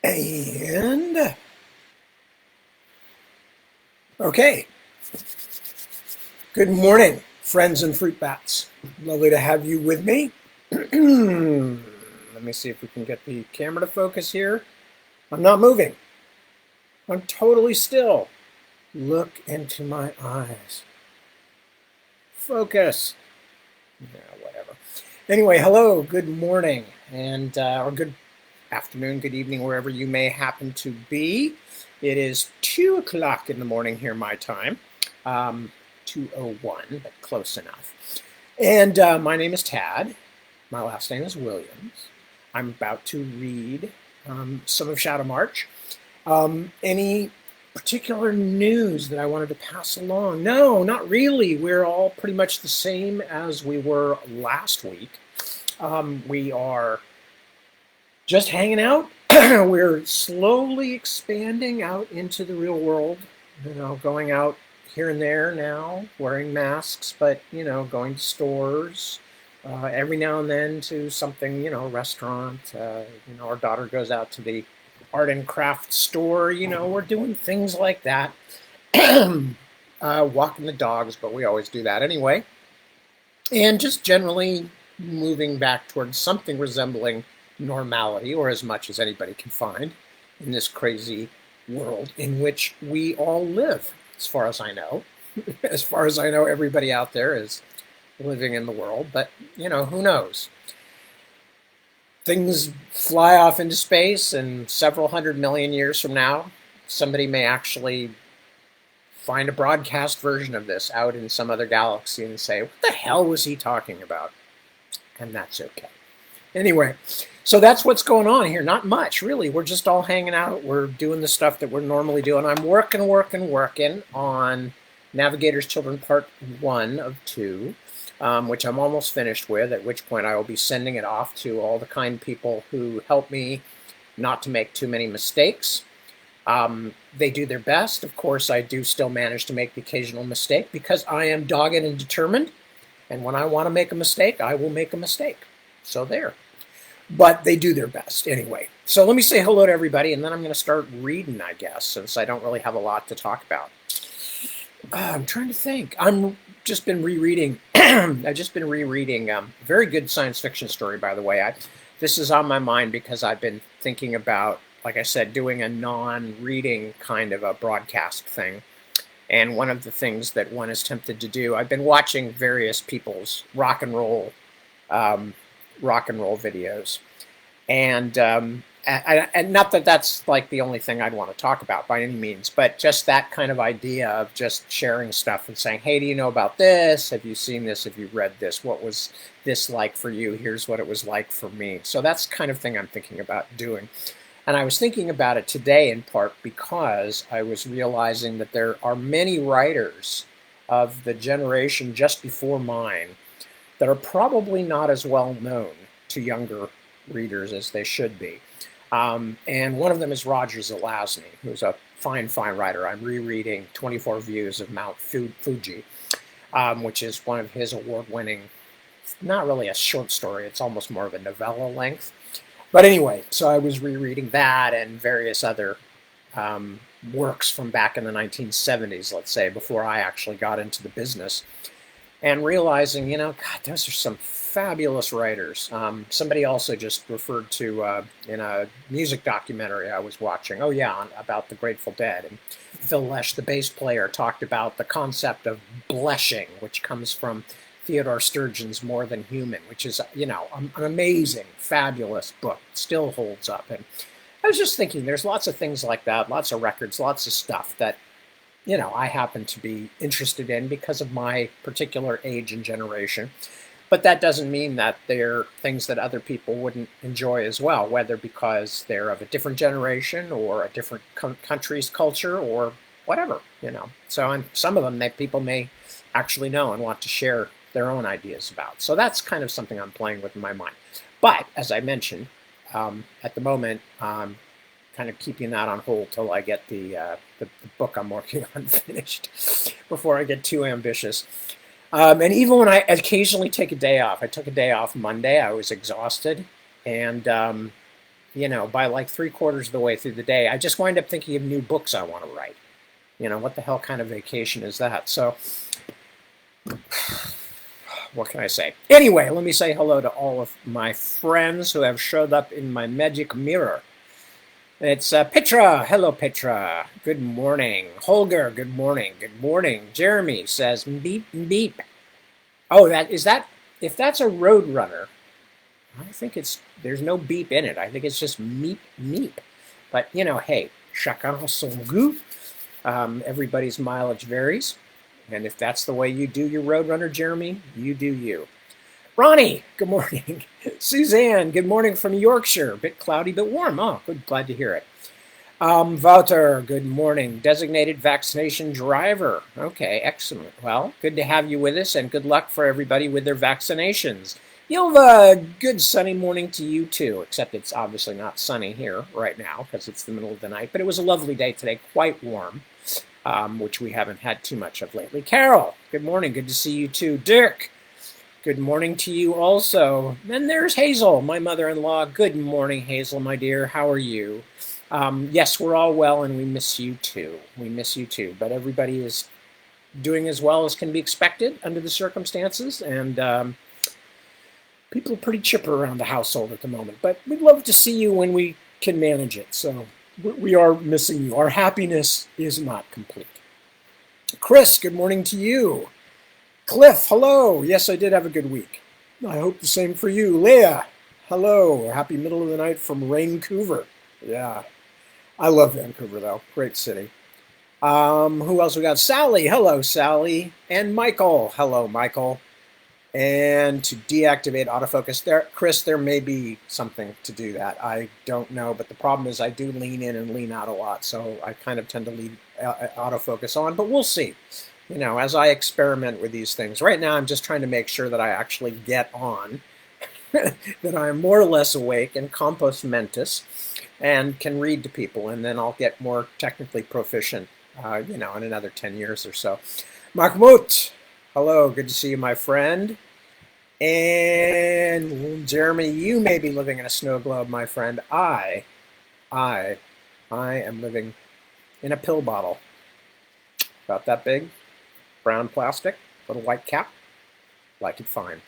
And okay, good morning, friends and fruit bats. Lovely to have you with me. Let me see if we can get the camera to focus here. I'm not moving. I'm totally still. Look into my eyes. Focus. Yeah, whatever. Anyway, hello, good morning, and or good afternoon, good evening, wherever you may happen to be. It is 2 o'clock in the morning here, my time. 2:01, but close enough. And my name is Tad. My last name is Williams. I'm about to read some of Shadowmarch. Any particular news that I wanted to pass along? No, not really. We're all pretty much the same as we were last week. We are just hanging out. We're slowly expanding out into the real world, going out here and there now, wearing masks, but, going to stores, every now and then to something, restaurant. Our daughter goes out to the art and craft store. We're doing things like that. Walking the dogs, but we always do that anyway. And just generally moving back towards something resembling normality, or as much as anybody can find in this crazy world in which we all live, as far as I know. As far as I know, everybody out there is living in the world, but, who knows? Things fly off into space, and several 100 million years from now, somebody may actually find a broadcast version of this out in some other galaxy and say, what the hell was he talking about? And that's okay. Anyway, so that's what's going on here. Not much, really. We're just all hanging out. We're doing the stuff that we're normally doing. I'm working on Navigator's Children Part 1 of 2, which I'm almost finished with, at which point I will be sending it off to all the kind people who help me not to make too many mistakes. They do their best. Of course, I do still manage to make the occasional mistake because I am dogged and determined. And when I want to make a mistake, I will make a mistake. So there. But they do their best anyway. So let me say hello to everybody, and then I'm going to start reading, I guess, since I don't really have a lot to talk about. I'm trying to think. I've just been rereading a very good science fiction story, by the way. This is on my mind because I've been thinking about, like I said, doing a non-reading kind of a broadcast thing. And one of the things that one is tempted to do, I've been watching various people's rock and roll videos, and not that that's like the only thing I'd want to talk about by any means, but just that kind of idea of just sharing stuff and saying, hey, do you know about this? Have you seen this? Have you read this? What was this like for you? Here's what it was like for me. So that's the kind of thing I'm thinking about doing. And I was thinking about it today in part because I was realizing that there are many writers of the generation just before mine that are probably not as well known to younger readers as they should be. And one of them is Roger Zelazny, who's a fine, fine writer. I'm rereading 24 Views of Mount Fuji, which is one of his award-winning, not really a short story, it's almost more of a novella length. But anyway, so I was rereading that and various other um, works from back in the 1970s, let's say, before I actually got into the business, and realizing, God, those are some fabulous writers. Somebody also just referred to in a music documentary I was watching, oh yeah, about the Grateful Dead, and Phil Lesh, the bass player, talked about the concept of bleshing, which comes from Theodore Sturgeon's More Than Human, which is, an amazing, fabulous book, still holds up. And I was just thinking, there's lots of things like that, lots of records, lots of stuff that I happen to be interested in because of my particular age and generation. But that doesn't mean that they're things that other people wouldn't enjoy as well, whether because they're of a different generation or a different country's culture or whatever. So, and some of them that people may actually know and want to share their own ideas about. So that's kind of something I'm playing with in my mind. But as I mentioned, at the moment, kind of keeping that on hold till I get the book I'm working on finished before I get too ambitious. And even when I occasionally take a day off, I took a day off Monday. I was exhausted, and by like 3/4 of the way through the day, I just wind up thinking of new books I want to write. What the hell kind of vacation is that? So, what can I say? Anyway, let me say hello to all of my friends who have showed up in my magic mirror. It's Petra. Hello, Petra. Good morning. Holger, good morning. Good morning. Jeremy says, beep, beep. Oh, if that's a road runner, I think there's no beep in it. I think it's just meep, meep. But, hey, chacun son goût. Everybody's mileage varies. And if that's the way you do your road runner, Jeremy, you do you. Ronnie, good morning. Suzanne, good morning from Yorkshire. A bit cloudy, but warm. Oh, good. Glad to hear it. Wouter, good morning. Designated vaccination driver. Okay, excellent. Well, good to have you with us, and good luck for everybody with their vaccinations. Yilva, good sunny morning to you too, except it's obviously not sunny here right now because it's the middle of the night, but it was a lovely day today, quite warm, which we haven't had too much of lately. Carol, good morning. Good to see you too. Dick, good morning to you also. And there's Hazel, my mother-in-law. Good morning, Hazel, my dear. How are you? Yes, we're all well, and we miss you too. We miss you too. But everybody is doing as well as can be expected under the circumstances, and people are pretty chipper around the household at the moment. But we'd love to see you when we can manage it. So we are missing you. Our happiness is not complete. Chris, good morning to you. Cliff, hello. Yes, I did have a good week. I hope the same for you. Leah, hello. Happy middle of the night from Vancouver. Yeah, I love Vancouver, though. Great city. Who else we got? Sally, hello, Sally. And Michael, hello, Michael. And to deactivate autofocus, Chris, there may be something to do that. I don't know, but the problem is I do lean in and lean out a lot, so I kind of tend to leave autofocus on, but we'll see. As I experiment with these things. Right now, I'm just trying to make sure that I actually get on, that I'm more or less awake and compos mentis, and can read to people, and then I'll get more technically proficient, in another 10 years or so. Mahmoud, hello, good to see you, my friend. And Jeremy, you may be living in a snow globe, my friend. I am living in a pill bottle, about that big. Brown plastic, little white cap, like it fine.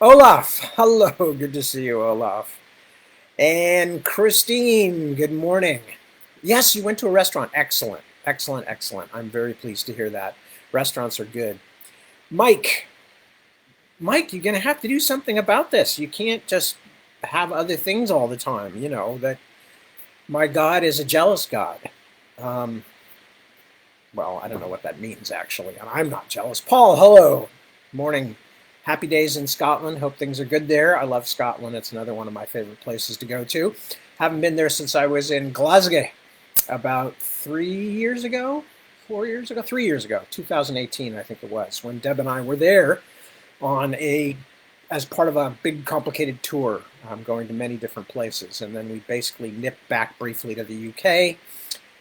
Olaf, hello, good to see you, Olaf. And Christine, good morning. Yes, you went to a restaurant. Excellent, excellent, excellent. I'm very pleased to hear that. Restaurants are good. Mike, you're going to have to do something about this. You can't just have other things all the time, that my God is a jealous God. Well, I don't know what that means, actually, and I'm not jealous. Paul, hello. Morning. Happy days in Scotland. Hope things are good there. I love Scotland. It's another one of my favorite places to go to. Haven't been there since I was in Glasgow about 3 years ago, 4 years ago, 3 years ago, 2018, I think it was, when Deb and I were there on a as part of a big, complicated tour, going to many different places. And then we basically nipped back briefly to the UK.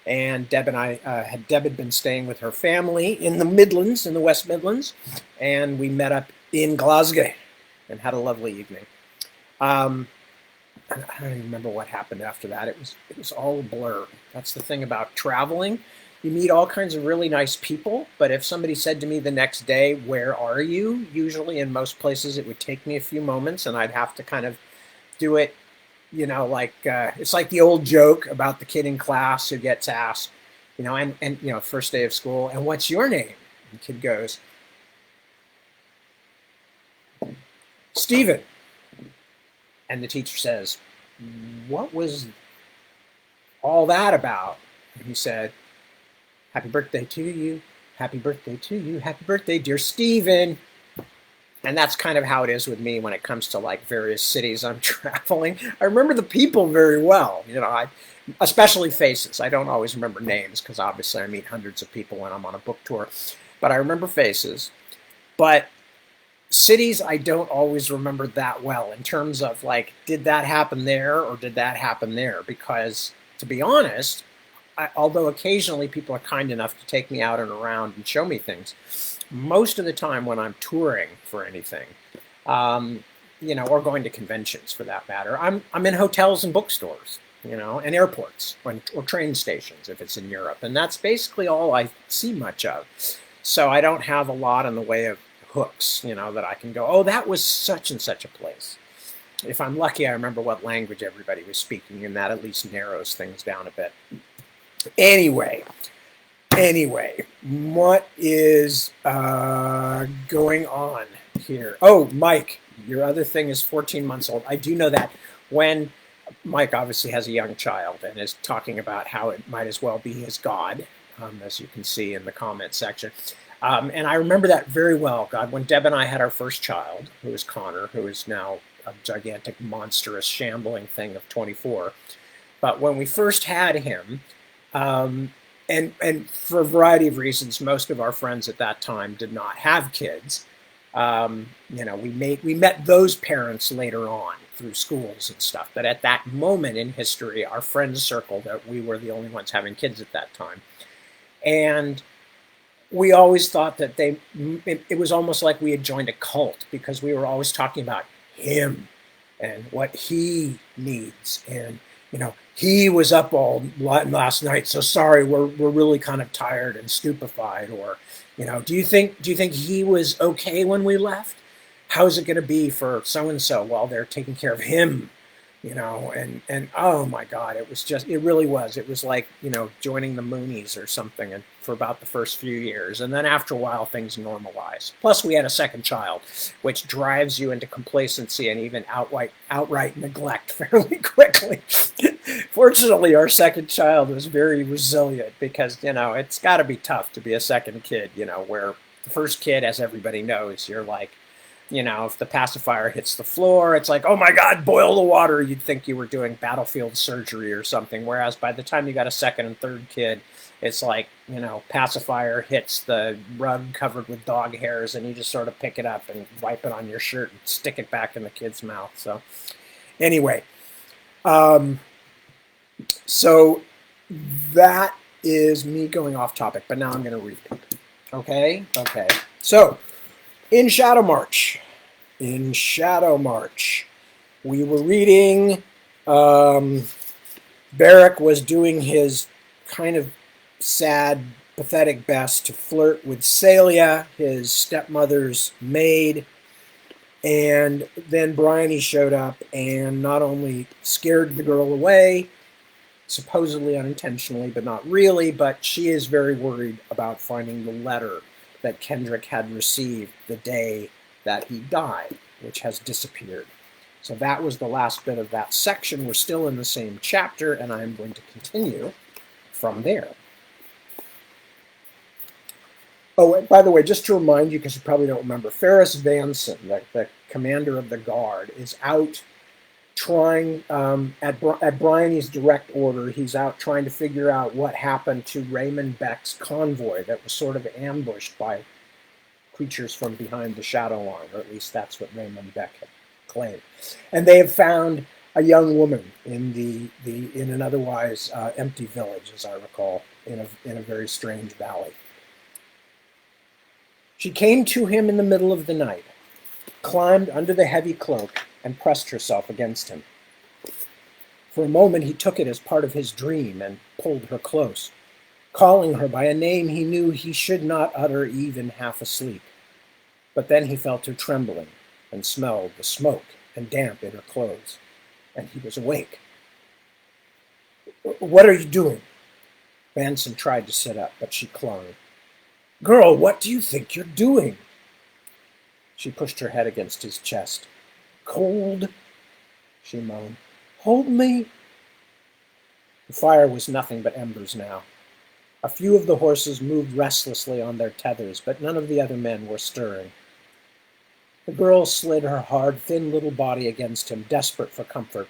And Deb and I Deb had been staying with her family in the Midlands, in the West Midlands, and we met up in Glasgow and had a lovely evening. I don't even remember what happened after that. It was all a blur. That's the thing about traveling. You meet all kinds of really nice people, but if somebody said to me the next day, "Where are you?" usually in most places it would take me a few moments, and I'd have to kind of do it, like it's like the old joke about the kid in class who gets asked, and first day of school, "And what's your name?" And the kid goes, "Stephen." And the teacher says, "What was all that about?" And he said, "Happy birthday to you. Happy birthday to you. Happy birthday, dear Stephen." And that's kind of how it is with me when it comes to like various cities I'm traveling. I remember the people very well, especially faces. I don't always remember names because obviously I meet hundreds of people when I'm on a book tour, but I remember faces. But cities I don't always remember that well in terms of like, did that happen there or did that happen there? Because to be honest, although occasionally people are kind enough to take me out and around and show me things, most of the time when I'm touring for anything, or going to conventions for that matter, I'm in hotels and bookstores, and airports or train stations if it's in Europe. And that's basically all I see much of. So I don't have a lot in the way of hooks, that I can go, "Oh, that was such and such a place." If I'm lucky, I remember what language everybody was speaking, and that at least narrows things down a bit. Anyway, what is going on here? Oh, Mike, your other thing is 14 months old. I do know that. When Mike obviously has a young child and is talking about how it might as well be his God, as you can see in the comment section. And I remember that very well, God, when Deb and I had our first child, who is Connor, who is now a gigantic, monstrous, shambling thing of 24. But when we first had him, and for a variety of reasons, most of our friends at that time did not have kids. We met those parents later on through schools and stuff. But at that moment in history, our friends circle that we were the only ones having kids at that time. And we always thought that it was almost like we had joined a cult because we were always talking about him and what he needs. And, he was up all last night, so sorry, we're really kind of tired and stupefied. Or, do you think he was okay when we left? How's it going to be for so-and-so while they're taking care of him? And oh my God, it really was. It was like, joining the Moonies or something, and for about the first few years. And then after a while, things normalized. Plus, we had a second child, which drives you into complacency and even outright neglect fairly quickly. Fortunately, our second child was very resilient because, it's got to be tough to be a second kid, where the first kid, as everybody knows, you're like, if the pacifier hits the floor, it's like, "Oh my God, boil the water." You'd think you were doing battlefield surgery or something. Whereas by the time you got a second and third kid, it's like, pacifier hits the rug covered with dog hairs and you just sort of pick it up and wipe it on your shirt and stick it back in the kid's mouth. So anyway, so that is me going off topic, but now I'm going to read it. Okay. So, in Shadowmarch, we were reading, Barrack was doing his kind of sad, pathetic best to flirt with Celia, his stepmother's maid, and then Bryony showed up and not only scared the girl away, supposedly unintentionally, but not really, but she is very worried about finding the letter that Kendrick had received the day that he died, which has disappeared. So that was the last bit of that section. We're still in the same chapter, and I'm going to continue from there. Oh, and by the way, just to remind you, because you probably don't remember, Ferris Vanson, the commander of the guard, is out trying, at Bryony's direct order, he's out trying to figure out what happened to Raymond Beck's convoy that was sort of ambushed by creatures from behind the Shadowmarch, or at least that's what Raymond Beck had claimed. And they have found a young woman in an otherwise empty village, as I recall, in a very strange valley. She came to him in the middle of the night, climbed under the heavy cloak, and pressed herself against him. For a moment he took it as part of his dream and pulled her close, calling her by a name he knew he should not utter even half asleep. But then he felt her trembling and smelled the smoke and damp in her clothes, and he was awake. "What are you doing?" Vanson tried to sit up, but she clung. "Girl, what do you think you're doing?" She pushed her head against his chest. "Cold," she moaned. "Hold me." The fire was nothing but embers now. A few of the horses moved restlessly on their tethers, but none of the other men were stirring. The girl slid her hard, thin little body against him, desperate for comfort,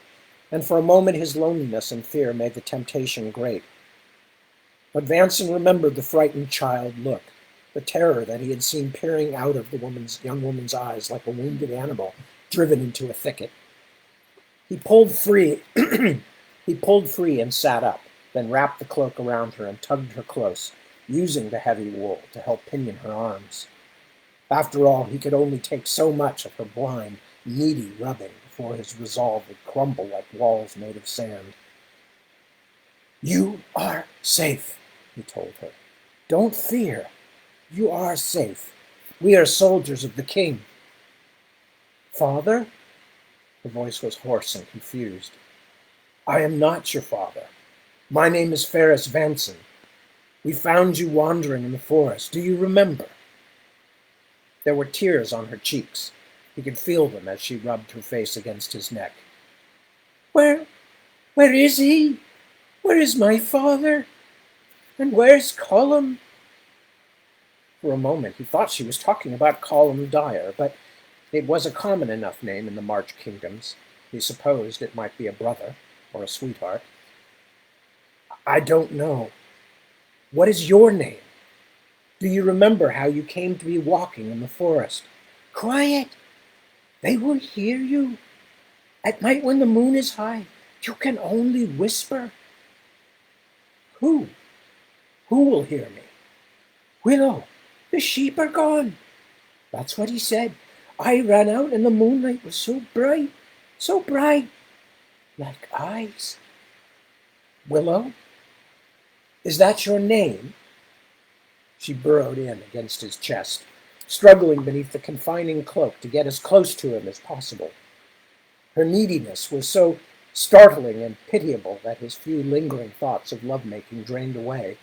and for a moment his loneliness and fear made the temptation great. But Vanson remembered the frightened child look, the terror that he had seen peering out of the young woman's eyes like a wounded animal driven into a thicket. He pulled free. He pulled free and sat up, then wrapped the cloak around her and tugged her close, using the heavy wool to help pinion her arms. After all, he could only take so much of her blind, needy rubbing before his resolve would crumble like walls made of sand. "You are safe," he told her. "Don't fear. You are safe. We are soldiers of the king." "Father?" Her voice was hoarse and confused. "I am not your father. My name is Ferris Vanson. We found you wandering in the forest. Do you remember?" There were tears on her cheeks. He could feel them as she rubbed her face against his neck. Where is he? Where is my father? And where's Colum?" For a moment he thought she was talking about Colum Dyer, but it was a common enough name in the March kingdoms. He supposed it might be a brother or a sweetheart. "I don't know. What is your name? Do you remember how you came to be walking in the forest?" "Quiet! They will hear you. At night when the moon is high, you can only whisper." "Who? Who will hear me?" "Willow, the sheep are gone." That's what he said. "I ran out and the moonlight was so bright, like eyes." "Willow? Is that your name?" She burrowed in against his chest, struggling beneath the confining cloak to get as close to him as possible. Her neediness was so startling and pitiable that his few lingering thoughts of lovemaking drained away.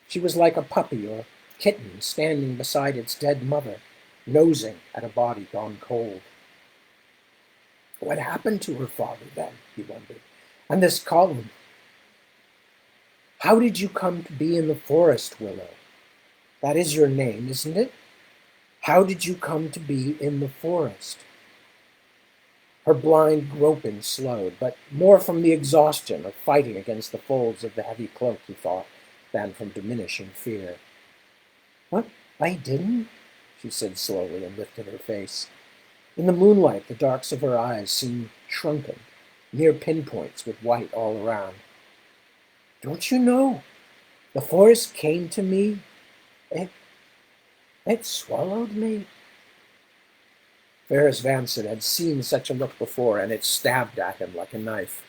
She was like a puppy or kitten standing beside its dead mother, nosing at a body gone cold. What happened to her father then, he wondered, and this Colum? "How did you come to be in the forest, Willow? That is your name, isn't it? How did you come to be in the forest?" Her blind groping slowed, but more from the exhaustion of fighting against the folds of the heavy cloak, he thought, than from diminishing fear. "What, I didn't?" she said slowly and lifted her face. In the moonlight, the darks of her eyes seemed shrunken, mere pinpoints with white all around. "Don't you know? The forest came to me. It swallowed me." Ferris Vanson had seen such a look before, and it stabbed at him like a knife.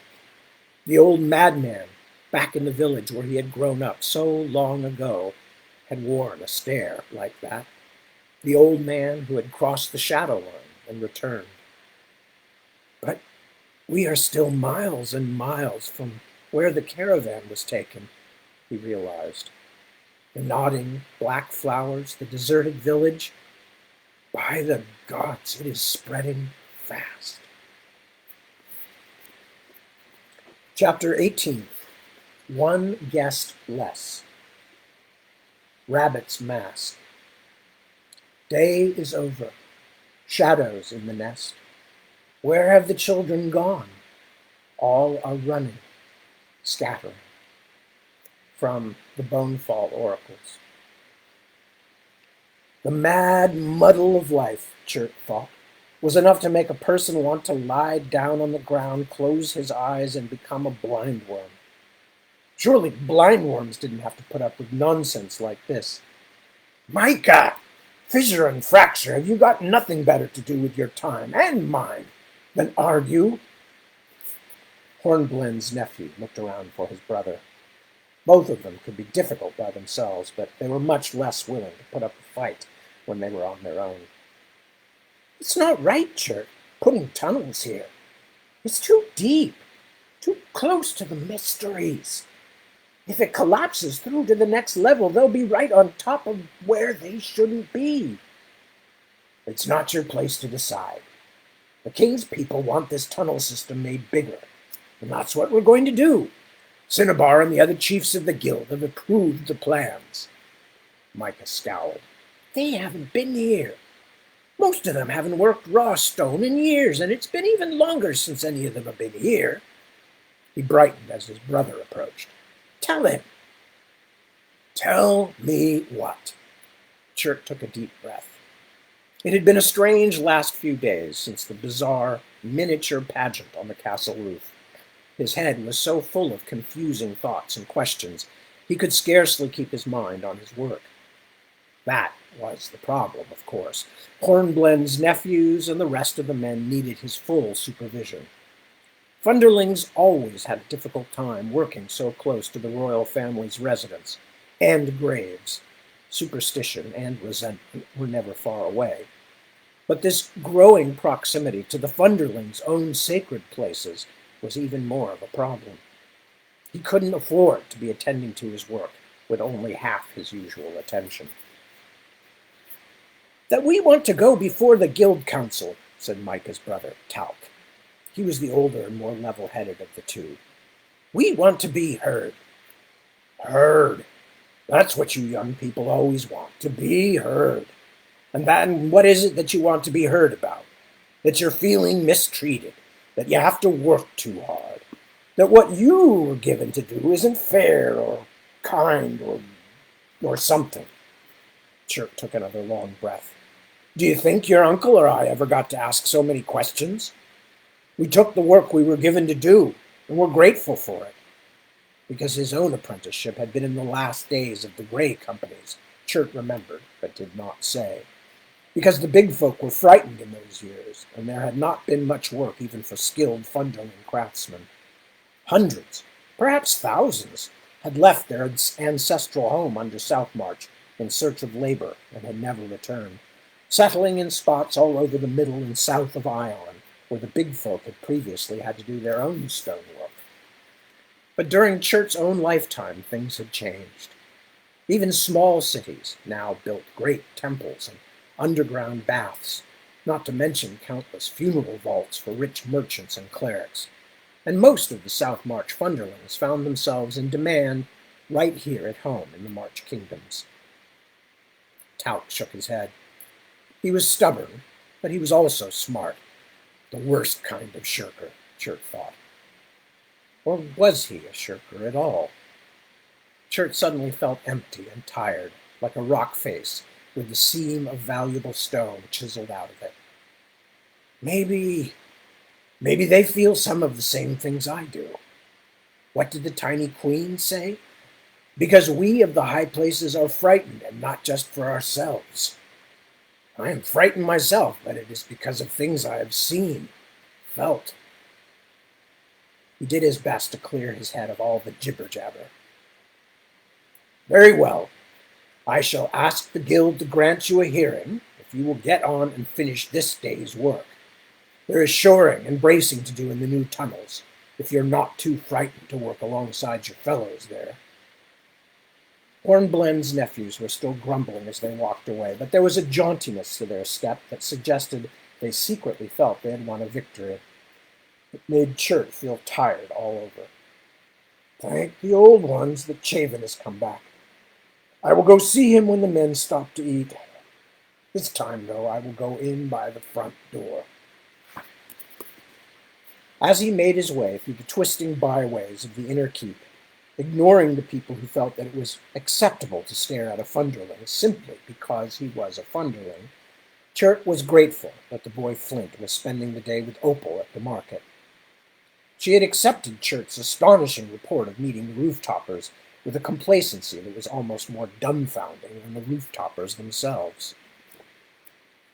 The old madman, back in the village where he had grown up so long ago, had worn a stare like that. The old man who had crossed the shadow line and returned. "But we are still miles and miles from where the caravan was taken," he realized. The nodding black flowers, the deserted village. By the gods, it is spreading fast. Chapter 18. One Guest Less. Rabbit's Mask. Day is over. Shadows in the nest. Where have the children gone? All are running, scattering. From the Bonefall Oracles. The mad muddle of life, Chert thought, was enough to make a person want to lie down on the ground, close his eyes, and become a blindworm. Surely blindworms didn't have to put up with nonsense like this. Micah! Fissure and fracture, have you got nothing better to do with your time, and mine, than argue? Hornblend's nephew looked around for his brother. Both of them could be difficult by themselves, but they were much less willing to put up a fight when they were on their own. It's not right, Chert, putting tunnels here. It's too deep, too close to the mysteries. If it collapses through to the next level, they'll be right on top of where they shouldn't be. It's not your place to decide. The king's people want this tunnel system made bigger, and that's what we're going to do. Cinnabar and the other chiefs of the guild have approved the plans. Micah scowled. They haven't been here. Most of them haven't worked raw stone in years, and it's been even longer since any of them have been here. He brightened as his brother approached. Tell him. Tell me what? Chert took a deep breath. It had been a strange last few days since the bizarre miniature pageant on the castle roof. His head was so full of confusing thoughts and questions, he could scarcely keep his mind on his work. That was the problem, of course. Hornblend's nephews and the rest of the men needed his full supervision. Funderlings always had a difficult time working so close to the royal family's residence and graves. Superstition and resentment were never far away. But this growing proximity to the Funderlings' own sacred places was even more of a problem. He couldn't afford to be attending to his work with only half his usual attention. That we want to go before the guild council, said Micah's brother, Talc. He was the older and more level-headed of the two. We want to be heard. Heard. That's what you young people always want, to be heard. And then what is it that you want to be heard about? That you're feeling mistreated, that you have to work too hard, that what you were given to do isn't fair or kind or something. Chert took another long breath. Do you think your uncle or I ever got to ask so many questions? We took the work we were given to do, and we're grateful for it. Because his own apprenticeship had been in the last days of the Grey Companies, Chert remembered, but did not say. Because the big folk were frightened in those years, and there had not been much work even for skilled Funderling craftsmen. Hundreds, perhaps thousands, had left their ancestral home under Southmarch in search of labor and had never returned, settling in spots all over the middle and south of Ion, where the big folk had previously had to do their own stonework. But during Chert's own lifetime, things had changed. Even small cities now built great temples and underground baths, not to mention countless funeral vaults for rich merchants and clerics. And most of the Southmarch Funderlings found themselves in demand right here at home in the March Kingdoms. Talc shook his head. He was stubborn, but he was also smart. The worst kind of shirker, Chert thought. Or was he a shirker at all? Chert suddenly felt empty and tired, like a rock face with the seam of valuable stone chiseled out of it. Maybe they feel some of the same things I do. What did the tiny queen say? Because we of the high places are frightened, and not just for ourselves. I am frightened myself, but it is because of things I have seen, felt. He did his best to clear his head of all the jibber-jabber. Very well. I shall ask the guild to grant you a hearing if you will get on and finish this day's work. There is shoring and bracing to do in the new tunnels, if you're not too frightened to work alongside your fellows there. Hornblend's nephews were still grumbling as they walked away, but there was a jauntiness to their step that suggested they secretly felt they had won a victory. It made Chert feel tired all over. Thank the old ones that Chavin has come back. I will go see him when the men stop to eat. This time, though, I will go in by the front door. As he made his way through the twisting byways of the inner keep, ignoring the people who felt that it was acceptable to stare at a Funderling simply because he was a Funderling. Chert was grateful that the boy Flint was spending the day with Opal at the market. She had accepted Chert's astonishing report of meeting the roof-toppers with a complacency that was almost more dumbfounding than the roof-toppers themselves.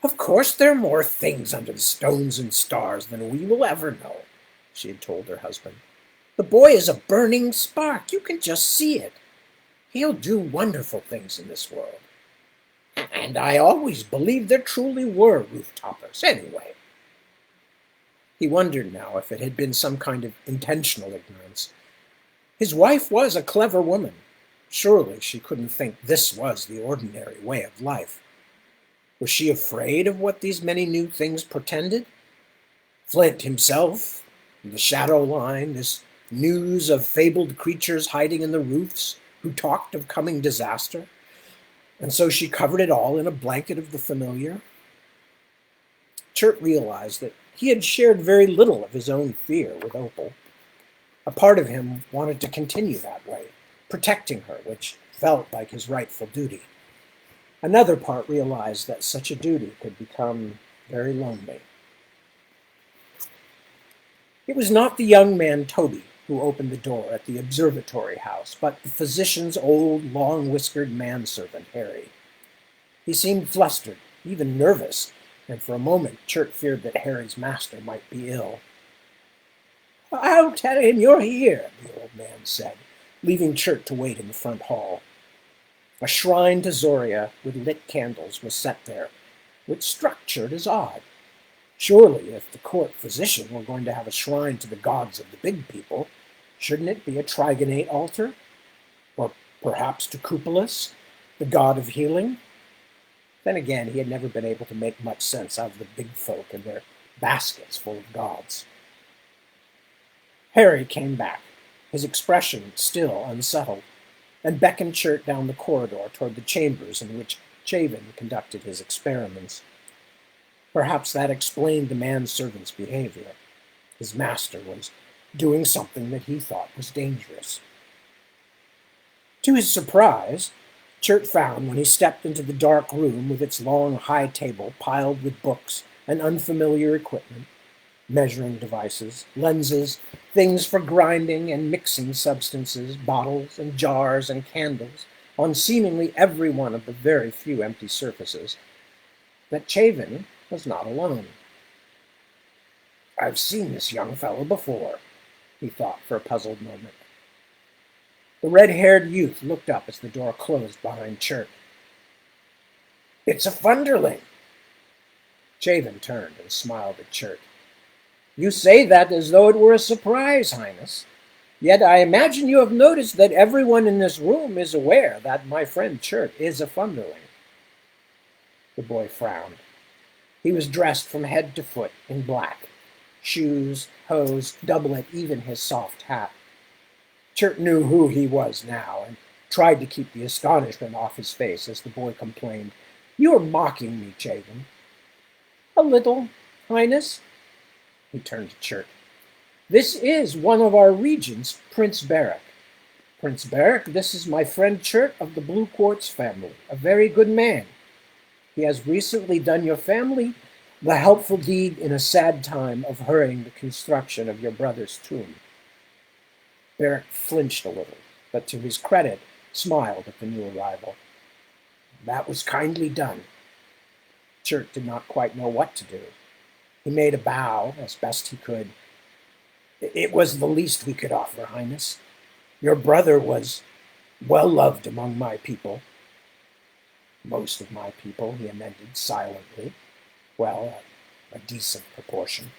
"Of course there are more things under the stones and stars than we will ever know," she had told her husband. "The boy is a burning spark. You can just see it. He'll do wonderful things in this world. And I always believed there truly were roof-toppers anyway." He wondered now if it had been some kind of intentional ignorance. His wife was a clever woman. Surely she couldn't think this was the ordinary way of life. Was she afraid of what these many new things portended? Flint himself, the shadow line, this news of fabled creatures hiding in the roofs who talked of coming disaster, and so she covered it all in a blanket of the familiar. Chert realized that he had shared very little of his own fear with Opal. A part of him wanted to continue that way, protecting her, which felt like his rightful duty. Another part realized that such a duty could become very lonely. It was not the young man Toby who opened the door at the observatory house, but the physician's old, long-whiskered manservant, Harry. He seemed flustered, even nervous, and for a moment Chert feared that Harry's master might be ill. "I'll tell him you're here," the old man said, leaving Chert to wait in the front hall. A shrine to Zoria with lit candles was set there, which struck Chert as odd. Surely, if the court physician were going to have a shrine to the gods of the big people, shouldn't it be a trigonate altar? Or perhaps to Cupolis, the god of healing? Then again, he had never been able to make much sense out of the big folk and their baskets full of gods. Harry came back, his expression still unsettled, and beckoned Chert down the corridor toward the chambers in which Chavin conducted his experiments. Perhaps that explained the manservant's behavior. His master was doing something that he thought was dangerous. To his surprise, Chert found when he stepped into the dark room with its long high table piled with books and unfamiliar equipment, measuring devices, lenses, things for grinding and mixing substances, bottles and jars and candles, on seemingly every one of the very few empty surfaces, that Chavin was not alone. "I've seen this young fellow before," he thought for a puzzled moment. The red-haired youth looked up as the door closed behind Chert. "It's a Funderling." Chavin turned and smiled at Chert. "You say that as though it were a surprise, Highness. Yet I imagine you have noticed that everyone in this room is aware that my friend Chert is a Funderling." The boy frowned. He was dressed from head to foot in black. Shoes, hose, doublet, even his soft hat. Chert knew who he was now, and tried to keep the astonishment off his face as the boy complained, "You are mocking me, Chavin." "A little, Highness." He turned to Chert. "This is one of our regents, Prince Barrack. Prince Barrack, this is my friend Chert of the Blue Quartz family, a very good man. He has recently done your family the helpful deed in a sad time of hurrying the construction of your brother's tomb." Barrack flinched a little, but to his credit, smiled at the new arrival. "That was kindly done." Chert did not quite know what to do. He made a bow as best he could. "It was the least we could offer, Highness. Your brother was well loved among my people." "Most of my people," he amended silently. "Well, a decent proportion."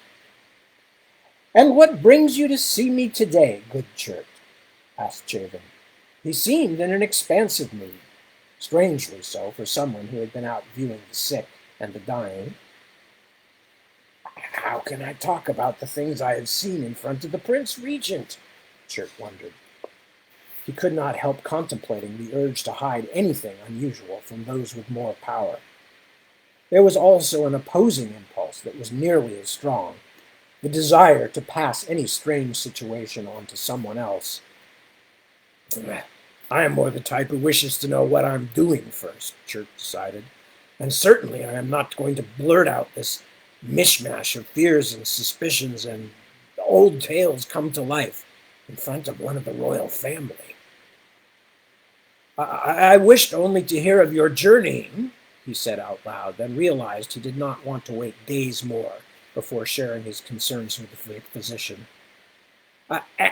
"And what brings you to see me today, good Chert?" asked Chavin. He seemed in an expansive mood, strangely so for someone who had been out viewing the sick and the dying. "How can I talk about the things I have seen in front of the Prince Regent?" Chert wondered. He could not help contemplating the urge to hide anything unusual from those with more power. There was also an opposing impulse that was nearly as strong, the desire to pass any strange situation on to someone else. I am more the type who wishes to know what I'm doing first, Chert decided. And certainly I am not going to blurt out this mishmash of fears and suspicions and old tales come to life in front of one of the royal family. I wished only to hear of your journeying, he said out loud, then realized he did not want to wait days more before sharing his concerns with the physician.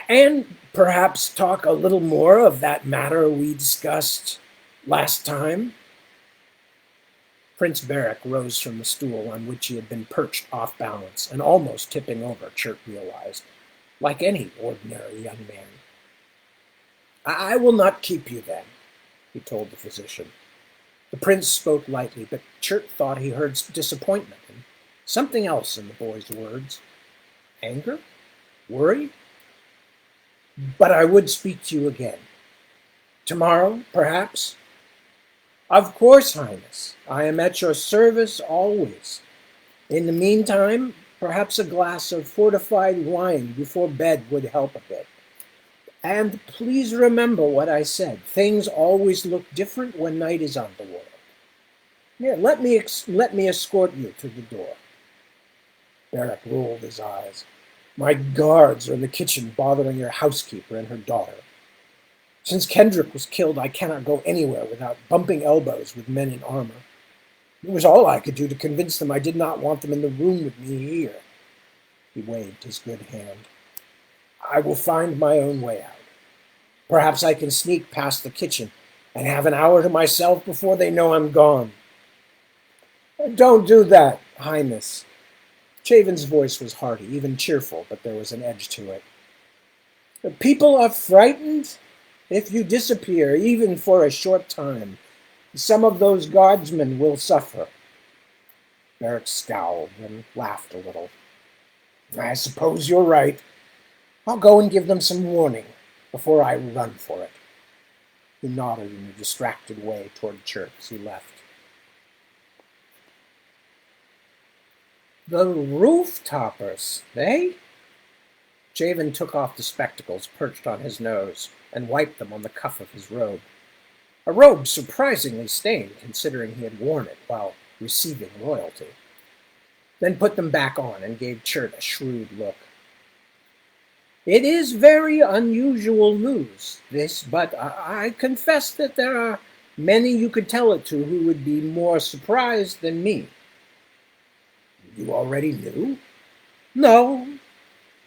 And perhaps talk a little more of that matter we discussed last time. Prince Beric rose from the stool on which he had been perched off balance and almost tipping over, Chert realized, like any ordinary young man. I will not keep you then, he told the physician. The prince spoke lightly, but Chert thought he heard disappointment and something else in the boy's words. Anger? Worry? But I would speak to you again. Tomorrow, perhaps? Of course, Highness. I am at your service always. In the meantime, perhaps a glass of fortified wine before bed would help a bit. And please remember what I said. Things always look different when night is on the world. Here, let me escort you to the door. Beric rolled his eyes. My guards are in the kitchen bothering your housekeeper and her daughter. Since Kendrick was killed, I cannot go anywhere without bumping elbows with men in armor. It was all I could do to convince them I did not want them in the room with me here. He waved his good hand. I will find my own way out. Perhaps I can sneak past the kitchen and have an hour to myself before they know I'm gone. Don't do that, Highness. Chavin's voice was hearty, even cheerful, but there was an edge to it. The people are frightened. If you disappear, even for a short time, some of those guardsmen will suffer. Beric scowled and laughed a little. I suppose you're right. I'll go and give them some warning before I run for it. He nodded in a distracted way toward Chert as he left. The roof-toppers, eh? Chavin took off the spectacles perched on his nose and wiped them on the cuff of his robe. A robe surprisingly stained, considering he had worn it while receiving royalty. Then put them back on and gave Chert a shrewd look. It is very unusual news, this, but I confess that there are many you could tell it to who would be more surprised than me. You already knew? No,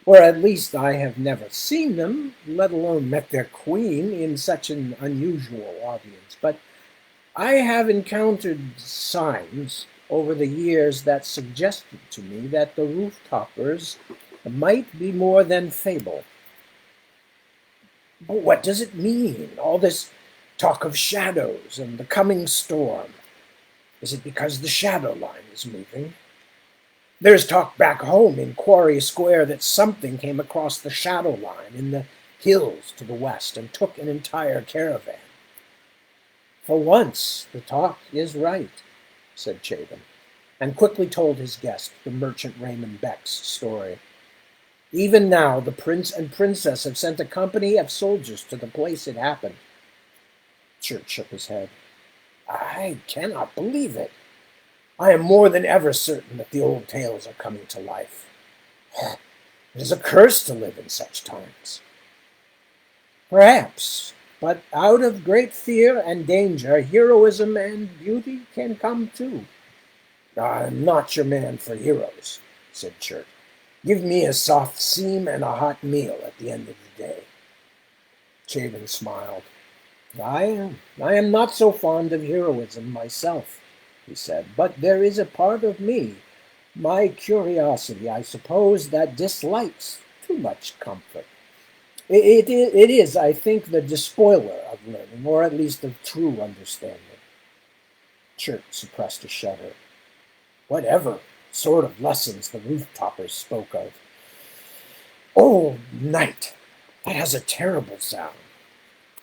or at least I have never seen them, let alone met their queen in such an unusual audience. But I have encountered signs over the years that suggested to me that the roof-toppers might be more than fable. But what does it mean, all this talk of shadows and the coming storm? Is it because the shadow line is moving? There's talk back home in Quarry Square that something came across the shadow line in the hills to the west and took an entire caravan. For once, the talk is right, said Chavin, and quickly told his guest the merchant Raymond Beck's story. Even now, the prince and princess have sent a company of soldiers to the place it happened. Chert shook his head. I cannot believe it. I am more than ever certain that the old tales are coming to life. It is a curse to live in such times. Perhaps, but out of great fear and danger, heroism and beauty can come too. I'm not your man for heroes, said Chert. Give me a soft seam and a hot meal at the end of the day. Chavin smiled. I am not so fond of heroism myself, he said, but there is a part of me, my curiosity, I suppose, that dislikes too much comfort. It is, I think, the despoiler of learning, or at least of true understanding. Chert suppressed a shudder. Whatever sort of lessons the roof-toppers spoke of. Old night! That has a terrible sound.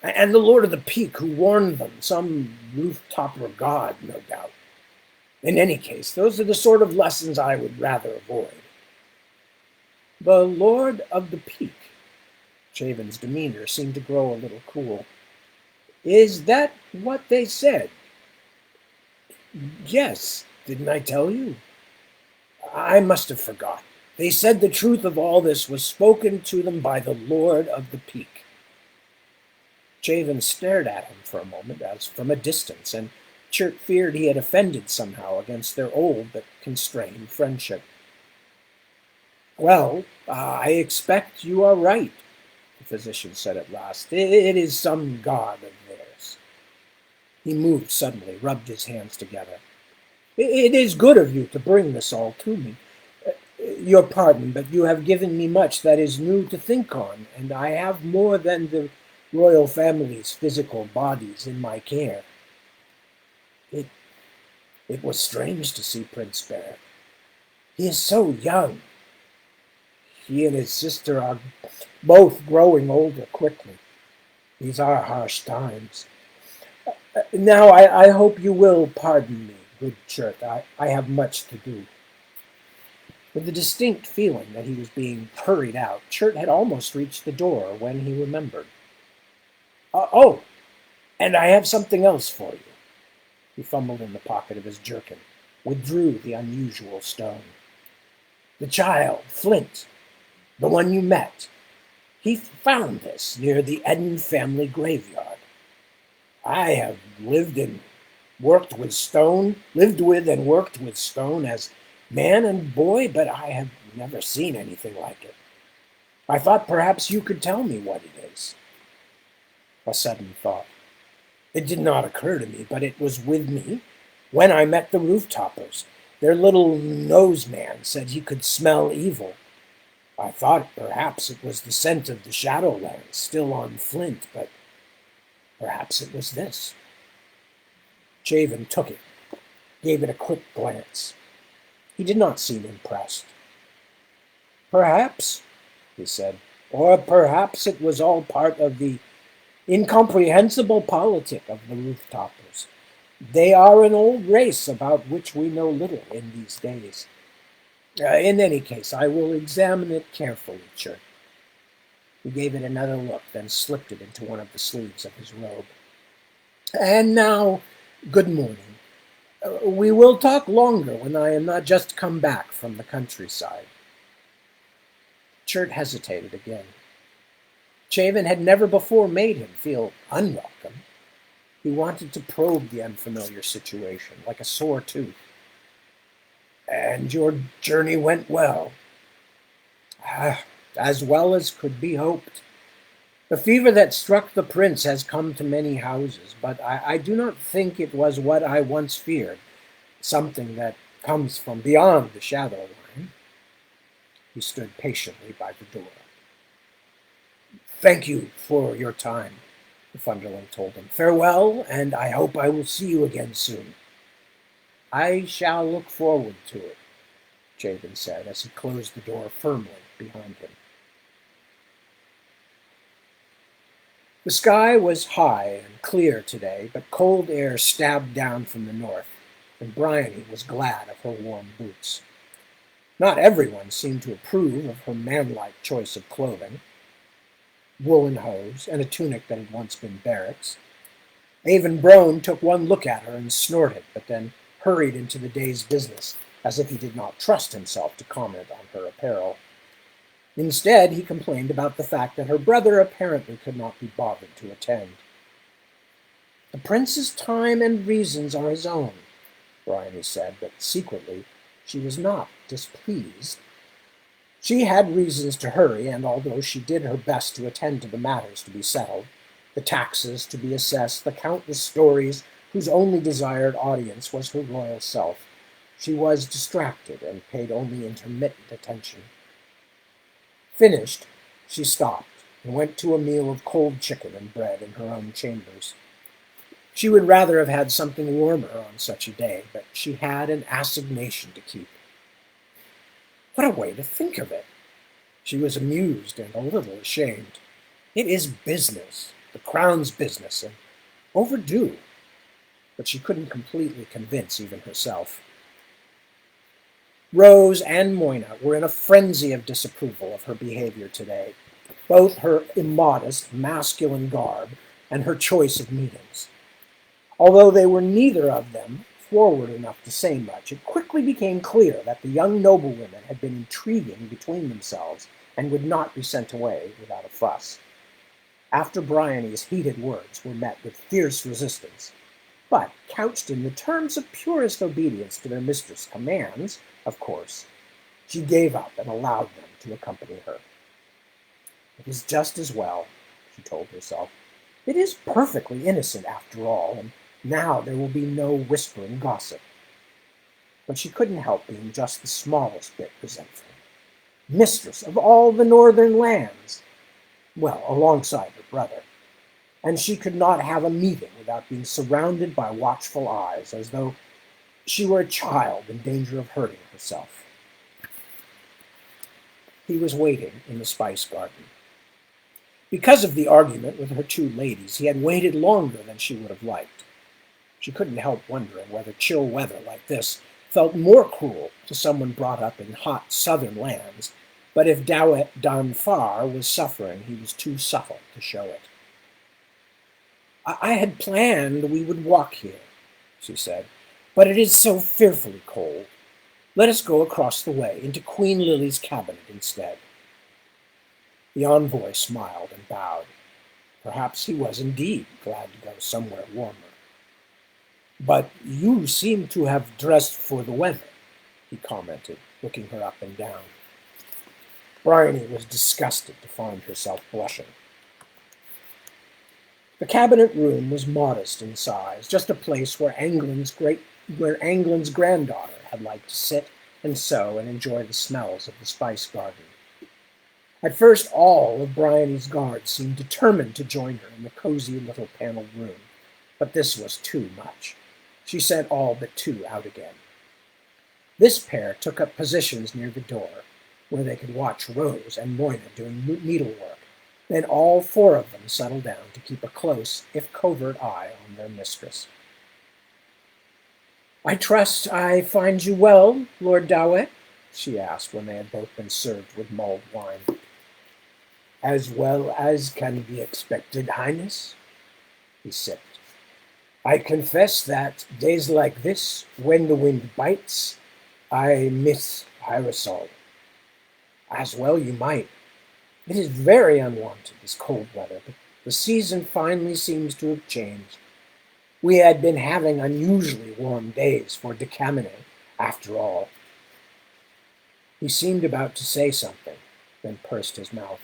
And the Lord of the Peak who warned them, some roof-topper god, no doubt. In any case, those are the sort of lessons I would rather avoid. The Lord of the Peak. Chavin's demeanor seemed to grow a little cool. Is that what they said? Yes, didn't I tell you? I must have forgot. They said the truth of all this was spoken to them by the Lord of the Peak. Chavin stared at him for a moment, as from a distance, and Chert feared he had offended somehow against their old but constrained friendship. Well, I expect you are right, the physician said at last. It is some god of theirs. He moved suddenly, rubbed his hands together. It is good of you to bring this all to me. Your pardon, but you have given me much that is new to think on, and I have more than the royal family's physical bodies in my care. It was strange to see Prince Bear. He is so young. He and his sister are both growing older quickly. These are harsh times. Now, I hope you will pardon me, good Chert. I have much to do. With a distinct feeling that he was being hurried out, Chert had almost reached the door when he remembered. Oh, and I have something else for you. He fumbled in the pocket of his jerkin, withdrew the unusual stone. The child, Flint, the one you met, he found this near the Eden family graveyard. I have lived and worked with stone as man and boy, but I have never seen anything like it. I thought perhaps you could tell me what it is. A sudden thought. It did not occur to me, but it was with me when I met the roof-toppers. Their little nose man said he could smell evil. I thought perhaps it was the scent of the Shadowlands still on Flint, but perhaps it was this. Chavin took it, gave it a quick glance. He did not seem impressed. Perhaps, he said, or perhaps it was all part of the incomprehensible politic of the roof-toppers. They are an old race about which we know little in these days. In any case, I will examine it carefully, Chert. He gave it another look, then slipped it into one of the sleeves of his robe. And now, good morning. We will talk longer when I am not just come back from the countryside. Chert hesitated again. Chavin had never before made him feel unwelcome. He wanted to probe the unfamiliar situation, like a sore tooth. And your journey went well. As well as could be hoped. The fever that struck the prince has come to many houses, but I do not think it was what I once feared, something that comes from beyond the shadow line. He stood patiently by the door. Thank you for your time, the Thunderling told him. Farewell, and I hope I will see you again soon. I shall look forward to it, Chavin said as he closed the door firmly behind him. The sky was high and clear today, but cold air stabbed down from the north, and Bryony was glad of her warm boots. Not everyone seemed to approve of her manlike choice of clothing. Woolen hose and a tunic that had once been Barrett's. Avon Brone took one look at her and snorted, but then hurried into the day's business, as if he did not trust himself to comment on her apparel. Instead, he complained about the fact that her brother apparently could not be bothered to attend. The prince's time and reasons are his own, Bryony said, but secretly she was not displeased. She had reasons to hurry, and although she did her best to attend to the matters to be settled, the taxes to be assessed, the countless stories whose only desired audience was her royal self, she was distracted and paid only intermittent attention. Finished, she stopped and went to a meal of cold chicken and bread in her own chambers. She would rather have had something warmer on such a day, but she had an assignation to keep. What a way to think of it! She was amused and a little ashamed. It is business, the crown's business, and overdue. But she couldn't completely convince even herself. Rose and Moina were in a frenzy of disapproval of her behavior today. both her immodest, masculine garb and her choice of meetings. Although they were neither of them forward enough to say much, it quickly became clear that the young noblewomen had been intriguing between themselves and would not be sent away without a fuss. After Bryony's heated words were met with fierce resistance, but couched in the terms of purest obedience to their mistress' commands, of course, she gave up and allowed them to accompany her. It is just as well, she told herself. It is perfectly innocent after all, and now there will be no whispering gossip. But she couldn't help being just the smallest bit resentful. Mistress of all the northern lands, well, alongside her brother, and she could not have a meeting without being surrounded by watchful eyes, as though she were a child in danger of hurting herself. He was waiting in the spice garden. Because of the argument with her two ladies, he had waited longer than she would have liked. She couldn't help wondering whether chill weather like this felt more cruel to someone brought up in hot southern lands, but if Dawet Danfar was suffering, he was too subtle to show it. I had planned we would walk here, she said, but it is so fearfully cold. Let us go across the way into Queen Lily's cabinet instead. The envoy smiled and bowed. Perhaps he was indeed glad to go somewhere warmer. But you seem to have dressed for the weather, he commented, looking her up and down. Bryony was disgusted to find herself blushing. The cabinet room was modest in size, just a place where Anglin's granddaughter had liked to sit and sew and enjoy the smells of the spice garden. At first, all of Bryony's guards seemed determined to join her in the cozy little paneled room, but this was too much. She sent all but two out again. This pair took up positions near the door, where they could watch Rose and Moina doing needlework. Then all four of them settled down to keep a close, if covert, eye on their mistress. "I trust I find you well, Lord Dawet?" she asked when they had both been served with mulled wine. "As well as can be expected, Highness," he sipped. "I confess that days like this, when the wind bites, I miss Hyrosol." "As well you might. It is very unwonted, this cold weather, but the season finally seems to have changed. We had been having unusually warm days for Decameron, after all." He seemed about to say something, then pursed his mouth.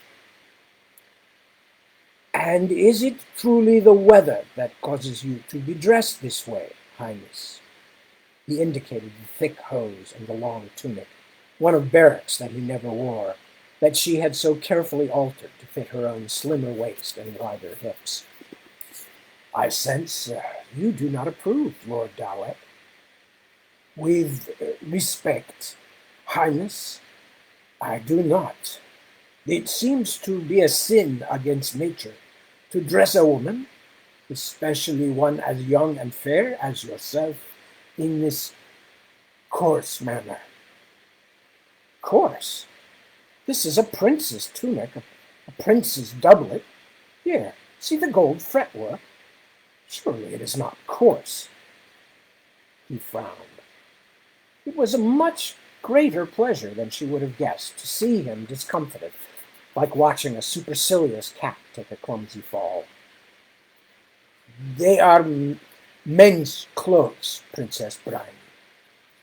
"And is it truly the weather that causes you to be dressed this way, Highness?" He indicated the thick hose and the long tunic, one of Barrett's that he never wore, that she had so carefully altered to fit her own slimmer waist and wider hips. "I sense you do not approve, Lord Dawet." "With respect, Highness, I do not. It seems to be a sin against nature to dress a woman, especially one as young and fair as yourself, in this coarse manner." "Coarse? This is a prince's tunic, a prince's doublet. Here, see the gold fretwork. Surely it is not coarse." He frowned. It was a much greater pleasure than she would have guessed to see him discomfited, like watching a supercilious cat take a clumsy fall. "They are men's clothes, Princess Bryony.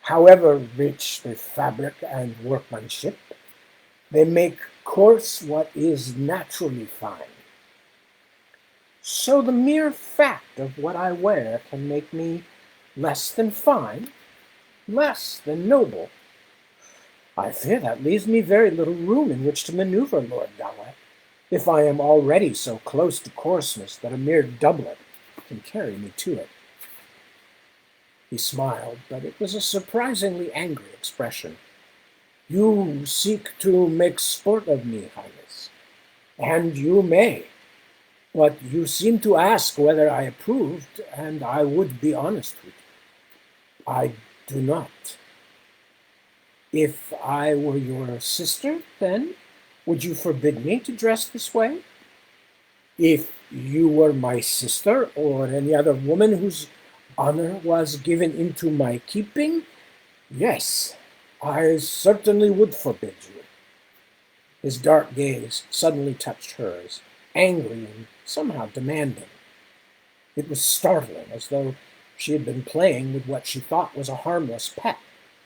However rich the fabric and workmanship, they make coarse what is naturally fine. So the mere fact of what I wear can make me less than fine, less than noble. I fear that leaves me very little room in which to maneuver, Lord Dawet, if I am already so close to coarseness that a mere doublet can carry me to it." He smiled, but it was a surprisingly angry expression. "You seek to make sport of me, Highness, and you may. But you seem to ask whether I approved, and I would be honest with you. I do not. If I were your sister, then Would you forbid me to dress this way? If you were my sister or any other woman whose honor was given into my keeping, yes, I certainly would forbid you. His dark gaze suddenly touched hers, angry and somehow demanding. It was startling, as though she had been playing with what she thought was a harmless pet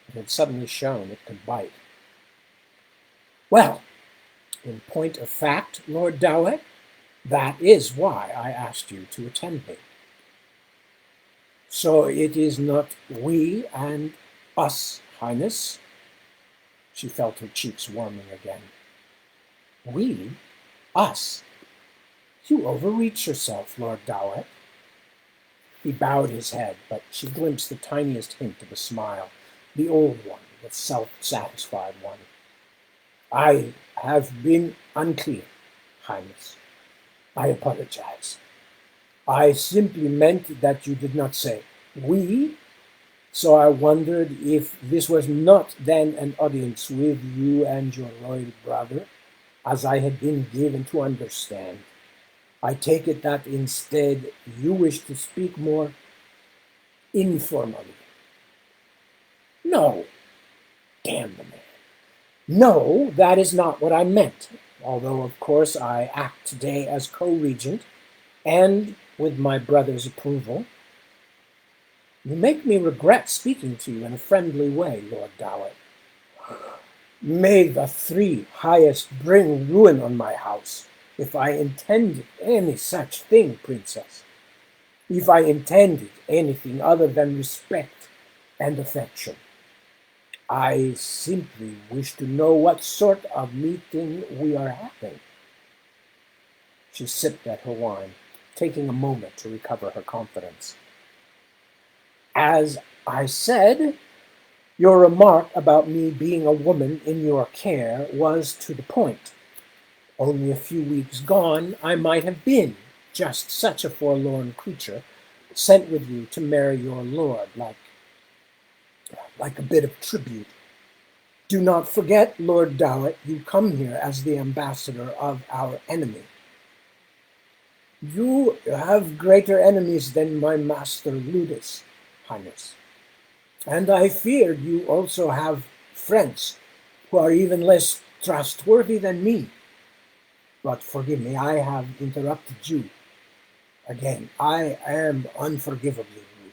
that had suddenly shown it could bite. Well, in point of fact, Lord Dowett, that is why I asked you to attend me. So it is not we and us, Highness. She felt her cheeks warming again. We? Us? You overreach yourself, Lord Dowett. He bowed his head, but she glimpsed the tiniest hint of a smile, the old one, the self-satisfied one. I have been unclear, Highness. I apologize. I simply meant that you did not say we, so I wondered if this was not then an audience with you and your royal brother, as I had been given to understand. I take it that instead you wish to speak more informally. No, damn the man. No, that is not what I meant, although of course I act today as co-regent, and with my brother's approval. You make me regret speaking to you in a friendly way, Lord Dowett. May the three highest bring ruin on my house, if I intended any such thing, Princess. If I intended anything other than respect and affection. I simply wish to know what sort of meeting we are having. She sipped at her wine, taking a moment to recover her confidence. As I said, your remark about me being a woman in your care was to the point. Only a few weeks gone, I might have been just such a forlorn creature, sent with you to marry your lord, like a bit of tribute. Do not forget, Lord Dowett, you come here as the ambassador of our enemy. You have greater enemies than my master Ludus, Highness. And I feared you also have friends who are even less trustworthy than me. But forgive me, I have interrupted you. Again, I am unforgivably rude.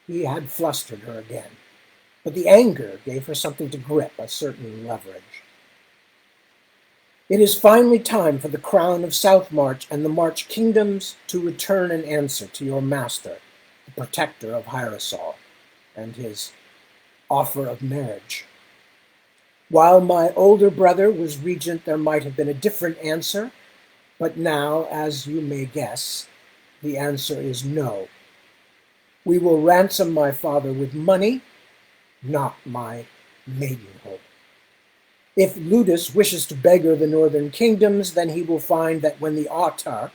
He had flustered her again, but the anger gave her something to grip, a certain leverage. It is finally time for the crown of Southmarch and the March kingdoms to return an answer to your master, the protector of Hyrosol, and his offer of marriage. While my older brother was regent, there might have been a different answer, but now, as you may guess, the answer is no. We will ransom my father with money, not my maidenhood. If Ludus wishes to beggar the northern kingdoms, then he will find that when the autarch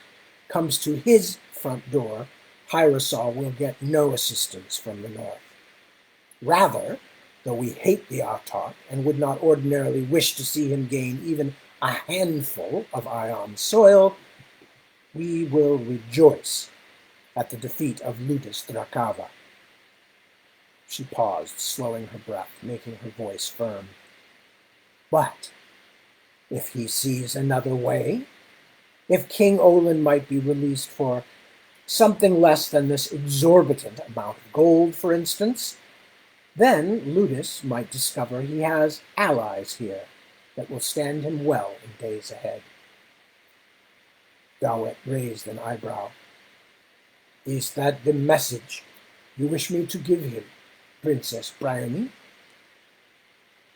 comes to his front door, Hyrosol will get no assistance from the north. Rather, though we hate the autarch and would not ordinarily wish to see him gain even a handful of Ion soil, we will rejoice at the defeat of Ludus Drakava. She paused, slowing her breath, making her voice firm. But if he sees another way, if King Olin might be released for something less than this exorbitant amount of gold, for instance, then Ludus might discover he has allies here that will stand him well in days ahead. Dowett raised an eyebrow. Is that the message you wish me to give him, Princess Bryony?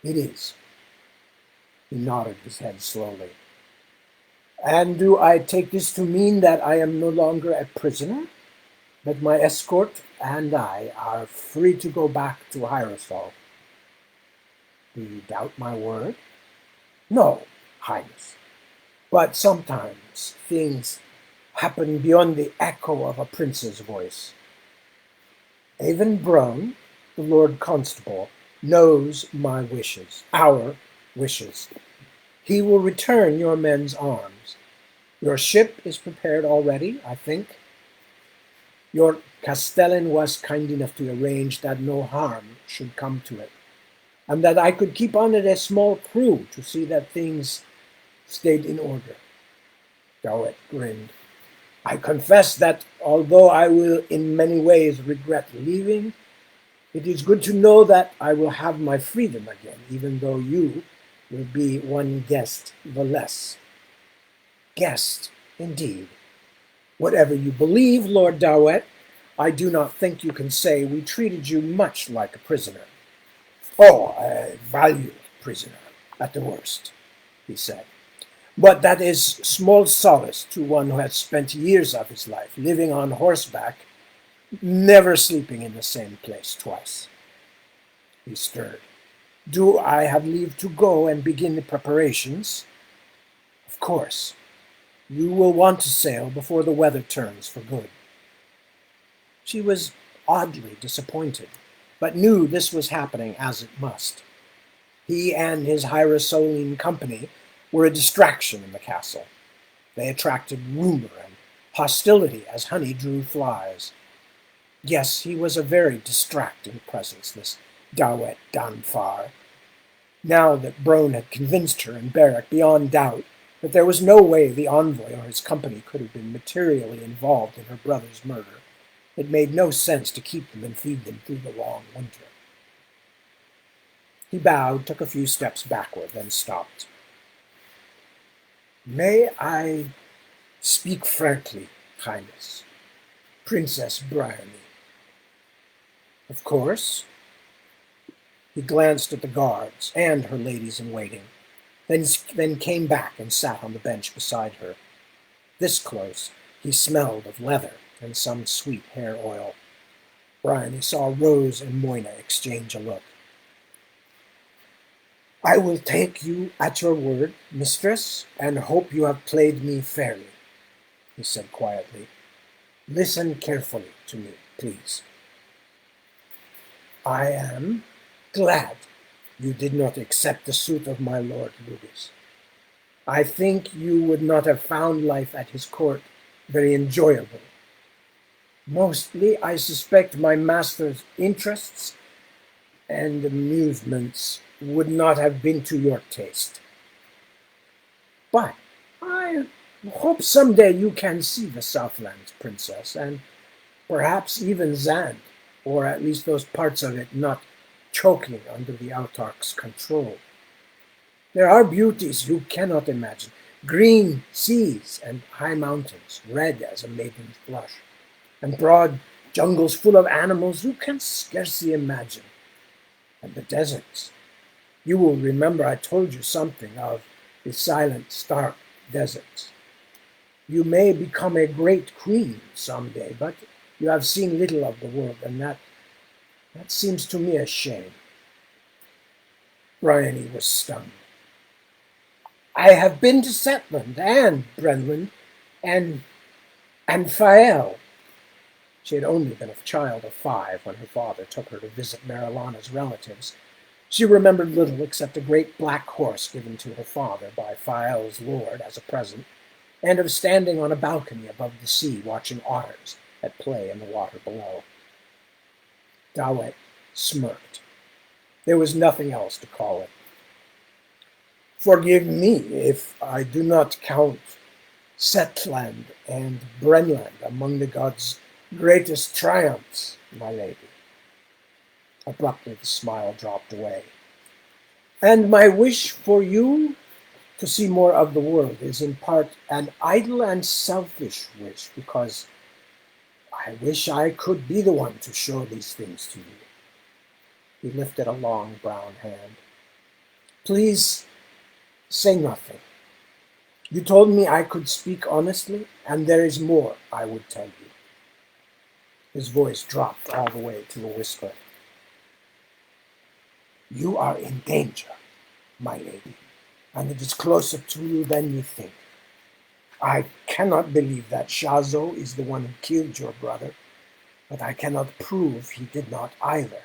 It is. He nodded his head slowly. And do I take this to mean that I am no longer a prisoner? That my escort and I are free to go back to Hyrosol? Do you doubt my word? No, Highness. But sometimes things happen beyond the echo of a prince's voice. Avon Brone, the Lord Constable, knows my wishes, our wishes. He will return your men's arms. Your ship is prepared already, I think. Your castellan was kind enough to arrange that no harm should come to it, and that I could keep on it a small crew to see that things stayed in order. Dowett grinned. I confess that although I will in many ways regret leaving, it is good to know that I will have my freedom again, even though you will be one guest the less. Guest, indeed. Whatever you believe, Lord Dowett, I do not think you can say we treated you much like a prisoner. Oh, a valued prisoner, at the worst, he said. But that is small solace to one who has spent years of his life living on horseback, never sleeping in the same place twice. He stirred. Do I have leave to go and begin the preparations? Of course. You will want to sail before the weather turns for good. She was oddly disappointed, but knew this was happening as it must. He and his Hierosoline company were a distraction in the castle. They attracted rumor and hostility as honey drew flies. Yes, he was a very distracting presence, this Dawet Danfar. Now that Brone had convinced her and Barrack beyond doubt that there was no way the envoy or his company could have been materially involved in her brother's murder, it made no sense to keep them and feed them through the long winter. He bowed, took a few steps backward, then stopped. May I speak frankly, Highness? Princess Bryony. Of course. He glanced at the guards and her ladies-in-waiting, then came back and sat on the bench beside her. This close, he smelled of leather and some sweet hair oil. Bryony saw Rose and Moina exchange a look. I will take you at your word, mistress, and hope you have played me fairly, he said quietly. Listen carefully to me, please. I am glad you did not accept the suit of my lord Lucas. I think you would not have found life at his court very enjoyable. Mostly, I suspect my master's interests and amusements would not have been to your taste. But I hope someday you can see the Southlands, Princess, and perhaps even Zand, or at least those parts of it not choking under the Autarch's control. There are beauties you cannot imagine, green seas and high mountains, red as a maiden's blush, and broad jungles full of animals you can scarcely imagine, and the deserts. You will remember I told you something of the silent, stark deserts. You may become a great queen someday, but you have seen little of the world, and that seems to me a shame. Bryony was stunned. I have been to Setland and Brenland and Fael. She had only been a child of 5 when her father took her to visit Marilana's relatives. She remembered little except a great black horse given to her father by Fael's lord as a present, and of standing on a balcony above the sea watching otters at play in the water below. Dawet smirked. There was nothing else to call it. Forgive me if I do not count Setland and Brenland among the gods' greatest triumphs, my lady. Abruptly the smile dropped away. And my wish for you to see more of the world is in part an idle and selfish wish, because I wish I could be the one to show these things to you. He lifted a long brown hand. Please say nothing. You told me I could speak honestly, and there is more I would tell you. His voice dropped all the way to a whisper. You are in danger, my lady, and it is closer to you than you think. I cannot believe that Shazo is the one who killed your brother, but I cannot prove he did not either.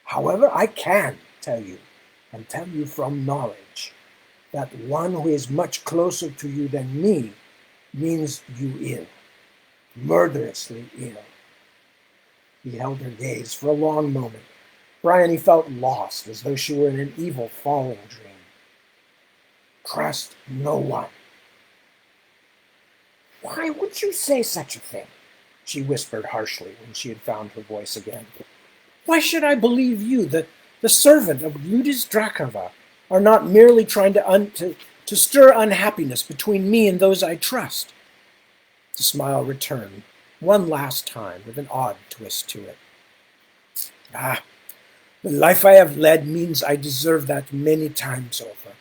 However, I can tell you, and tell you from knowledge, that one who is much closer to you than me means you ill, murderously ill. He held her gaze for a long moment. Bryony felt lost, as though she were in an evil falling dream. Trust no one. Why would you say such a thing? She whispered harshly when she had found her voice again. Why should I believe you, the servant of Ludis Drakova, are not merely trying to stir unhappiness between me and those I trust? The smile returned, one last time, with an odd twist to it. Ah, the life I have led means I deserve that many times over.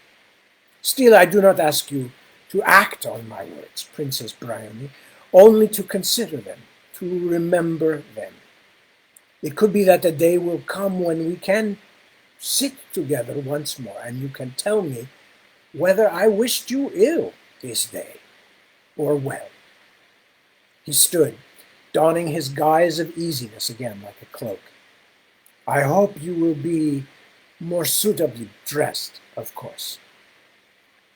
Still, I do not ask you to act on my words, Princess Bryony, only to consider them, to remember them. It could be that a day will come when we can sit together once more, and you can tell me whether I wished you ill this day, or well. He stood, donning his guise of easiness again like a cloak. I hope you will be more suitably dressed, of course.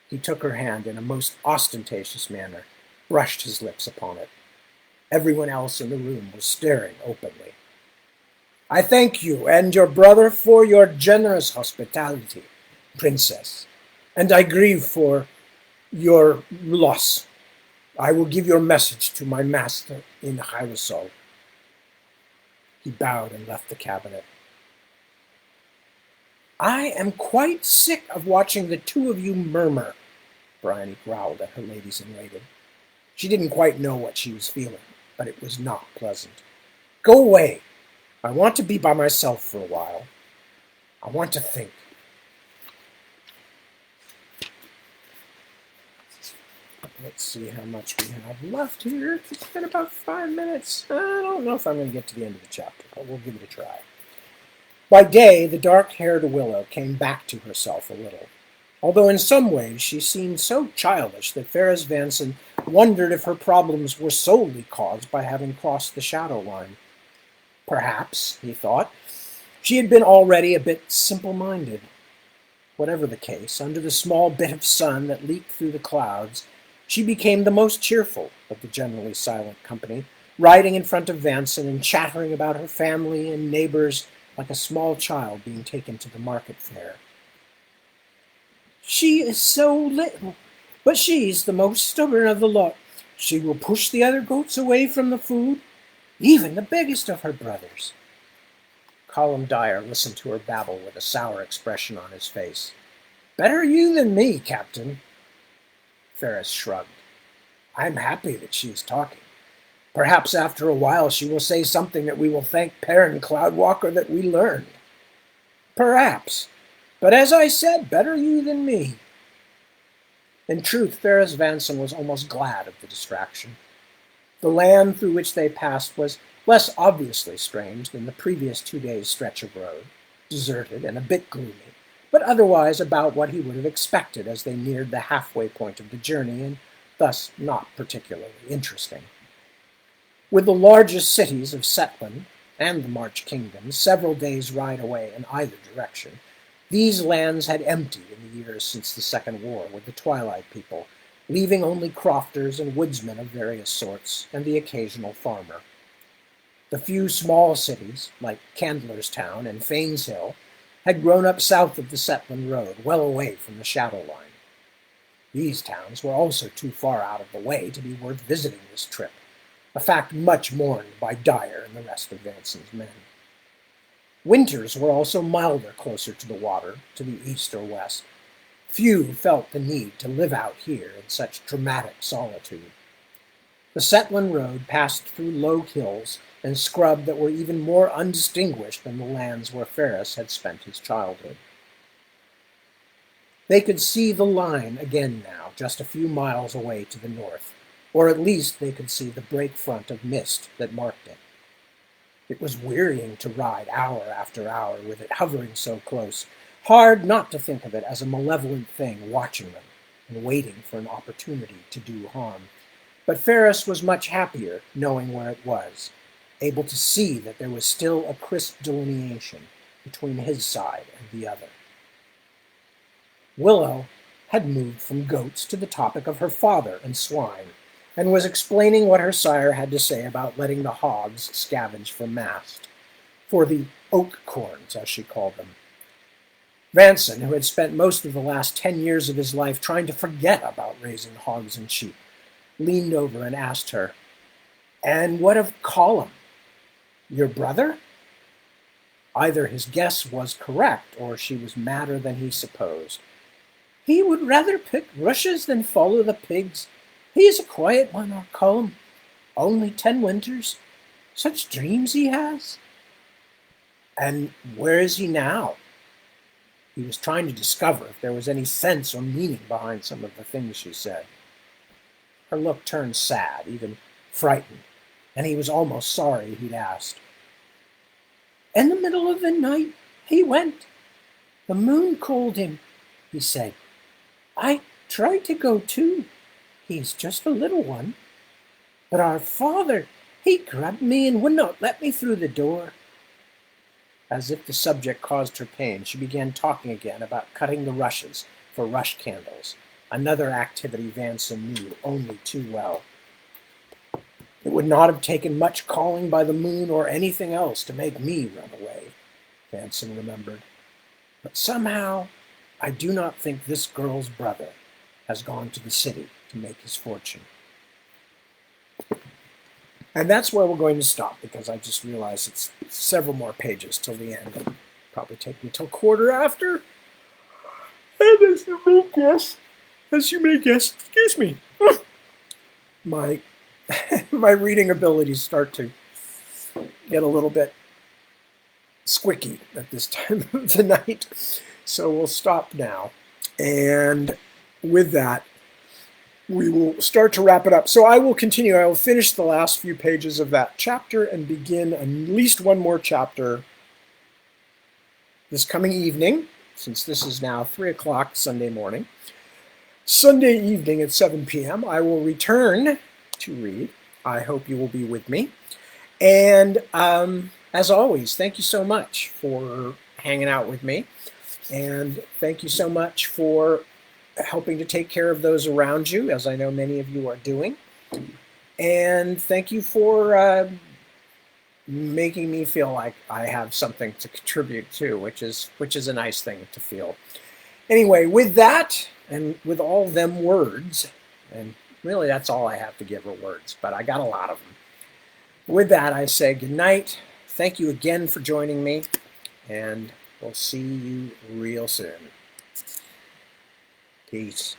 He took her hand in a most ostentatious manner, brushed his lips upon it. Everyone else in the room was staring openly. I thank you and your brother for your generous hospitality, Princess, and I grieve for your loss. I will give your message to my master in Hyrosol. He bowed and left the cabinet. I am quite sick of watching the two of you murmur, Bryony growled at her ladies-in-waiting. She didn't quite know what she was feeling, but it was not pleasant. Go away. I want to be by myself for a while. I want to think. Let's see how much we have left here. It's been about 5 minutes. I don't know if I'm going to get to the end of the chapter, but we'll give it a try. By day, the dark-haired Willow came back to herself a little, although in some ways she seemed so childish that Ferris Vanson wondered if her problems were solely caused by having crossed the shadow line. Perhaps, he thought, she had been already a bit simple-minded. Whatever the case, under the small bit of sun that leaked through the clouds, she became the most cheerful of the generally silent company, riding in front of Vanson and chattering about her family and neighbors like a small child being taken to the market fair. She is so little, but she's the most stubborn of the lot. She will push the other goats away from the food, even the biggest of her brothers. Colum Dyer listened to her babble with a sour expression on his face. Better you than me, Captain. Ferris shrugged. I'm happy that she is talking. Perhaps after a while she will say something that we will thank Perrin Cloudwalker that we learned. Perhaps. But as I said, better you than me. In truth, Ferris Vanson was almost glad of the distraction. The land through which they passed was less obviously strange than the previous 2 days' stretch of road, deserted and a bit gloomy, but otherwise about what he would have expected as they neared the halfway point of the journey, and thus not particularly interesting. With the largest cities of Setland and the March Kingdoms several days' ride away in either direction, these lands had emptied in the years since the Second War with the Twilight people, leaving only crofters and woodsmen of various sorts, and the occasional farmer. The few small cities, like Candlerstown and Faneshill, had grown up south of the Setland Road, well away from the shadow line. These towns were also too far out of the way to be worth visiting this trip, a fact much mourned by Dyer and the rest of Vanson's men. Winters were also milder closer to the water, to the east or west. Few felt the need to live out here in such dramatic solitude. The Setland Road passed through low hills and scrub that were even more undistinguished than the lands where Ferris had spent his childhood. They could see the line again now, just a few miles away to the north, or at least they could see the break front of mist that marked it. It was wearying to ride hour after hour with it hovering so close, hard not to think of it as a malevolent thing watching them and waiting for an opportunity to do harm. But Ferris was much happier knowing where it was, able to see that there was still a crisp delineation between his side and the other. Willow had moved from goats to the topic of her father and swine, and was explaining what her sire had to say about letting the hogs scavenge for mast, for the oak corns, as she called them. Vanson, who had spent most of the last 10 years of his life trying to forget about raising hogs and sheep, leaned over and asked her, "And what of Colum? Your brother?" Either his guess was correct, or she was madder than he supposed. "He would rather pick rushes than follow the pigs. He is a quiet one, our Colum. Only 10 winters. Such dreams he has." "And where is he now?" He was trying to discover if there was any sense or meaning behind some of the things she said. Her look turned sad, even frightened, and he was almost sorry he'd asked. "In the middle of the night, he went. The moon called him," he said. "I tried to go too. He's just a little one. But our father, he grabbed me and would not let me through the door." As if the subject caused her pain, she began talking again about cutting the rushes for rush candles, another activity Vanson knew only too well. "It would not have taken much calling by the moon or anything else to make me run away," Vanson remembered. "But somehow I do not think this girl's brother has gone to the city to make his fortune." And that's where we're going to stop, because I just realized it's several more pages till the end. It'll probably take me till quarter after. And as you may guess, excuse me, my reading abilities start to get a little bit squicky at this time of the night. So we'll stop now. And with that, we will start to wrap it up. So I will continue. I will finish the last few pages of that chapter and begin at least one more chapter this coming evening, since this is now 3 o'clock Sunday morning. Sunday evening at 7 p.m., I will return to read. I hope you will be with me. And as always, thank you so much for hanging out with me. And thank you so much for helping to take care of those around you, as I know many of you are doing. And thank you for making me feel like I have something to contribute to, which is a nice thing to feel. Anyway, with that, and with all them words, and really that's all I have to give are words, but I got a lot of them. With that, I say good night. Thank you again for joining me, and we'll see you real soon. Peace.